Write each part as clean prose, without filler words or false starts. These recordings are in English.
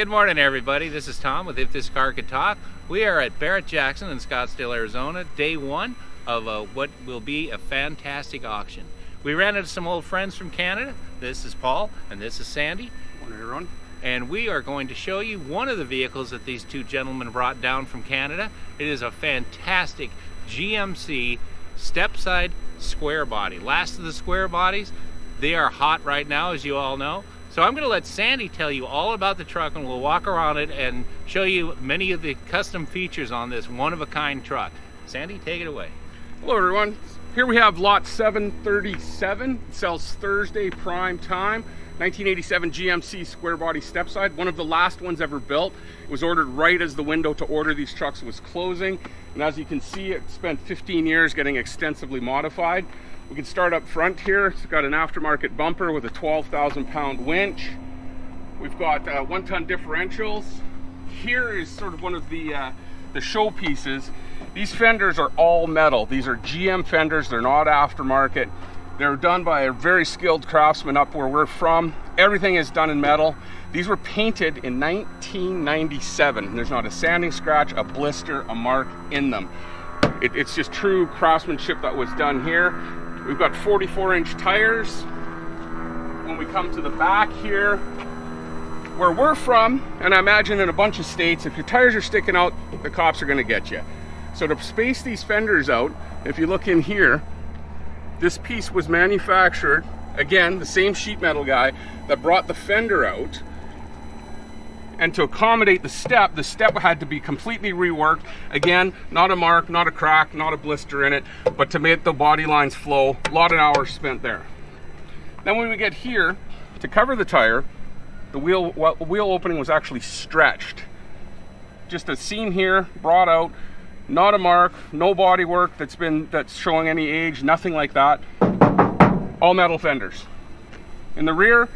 good morning everybody. This is Tom with If This Car Could Talk. We are at Barrett-Jackson in Scottsdale, Arizona, day one of what will be a fantastic auction. We ran into some old friends from Canada. This is Paul and this is Sandy. Morning everyone. And we are going to show you one of the vehicles that these two gentlemen brought down from Canada. It is a fantastic GMC step-side square body. Last of the square bodies. They are hot right now, as you all know. So I'm going to let Sandy tell you all about the truck, and we'll walk around it and show you many of the custom features on this one-of-a-kind truck. Sandy, take it away. Hello everyone. Here we have lot 737. It sells Thursday prime time. 1987 GMC square body step side. One of the last ones ever built. It was ordered right as the window to order these trucks was closing. And as you can see, it spent 15 years getting extensively modified. We can start up front here. It's got an aftermarket bumper with a 12,000 pound winch. We've got 1-ton differentials. Here is sort of one of the show pieces. These fenders are all metal. These are GM fenders. They're not aftermarket. They're done by a very skilled craftsman up where we're from. Everything is done in metal. These were painted in 1997. There's not a sanding scratch, a blister, a mark in them. It's just true craftsmanship that was done here. We've got 44-inch tires. When we come to the back here, where we're from, and I imagine in a bunch of states, if your tires are sticking out, the cops are gonna get you. So to space these fenders out, if you look in here, this piece was manufactured, again, the same sheet metal guy that brought the fender out. And to accommodate the step had to be completely reworked. Again, not a mark, not a crack, not a blister in it, but to make the body lines flow, a lot of hours spent there. Then when we get here, to cover the tire, the wheel opening was actually stretched. Just a seam here, brought out, not a mark, no body work that's showing any age, nothing like that. All metal fenders. In the rear,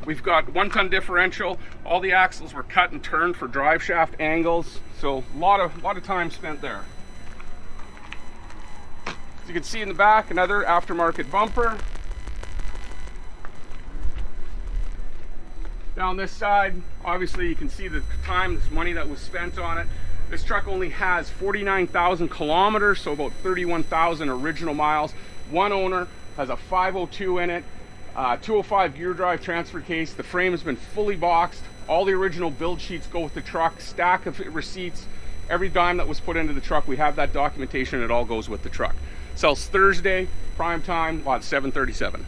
we've got 1-ton differential. All the axles were cut and turned for drive shaft angles, so a lot of time spent there. As you can see in the back, another aftermarket bumper. Down this side, obviously you can see the time, this money that was spent on it. This truck only has 49,000 kilometers, so about 31,000 original miles. One owner, has a 502 in it. 205 gear drive transfer case. The frame has been fully boxed. All the original build sheets go with the truck. Stack of receipts. Every dime that was put into the truck, we have that documentation. It all goes with the truck. Sells Thursday, prime time, lot 737.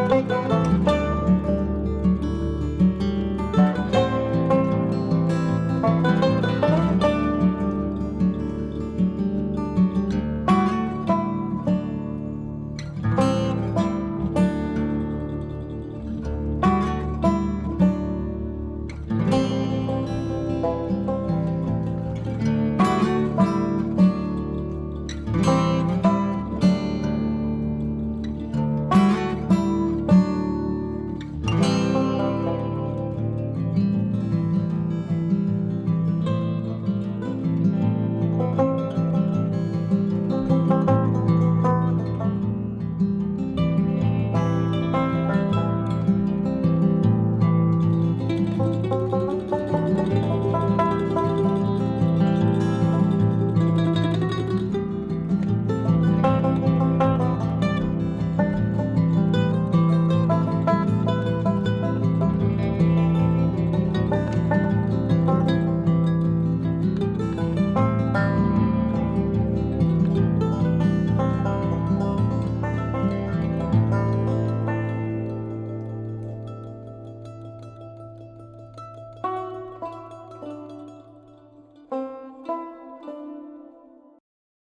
you.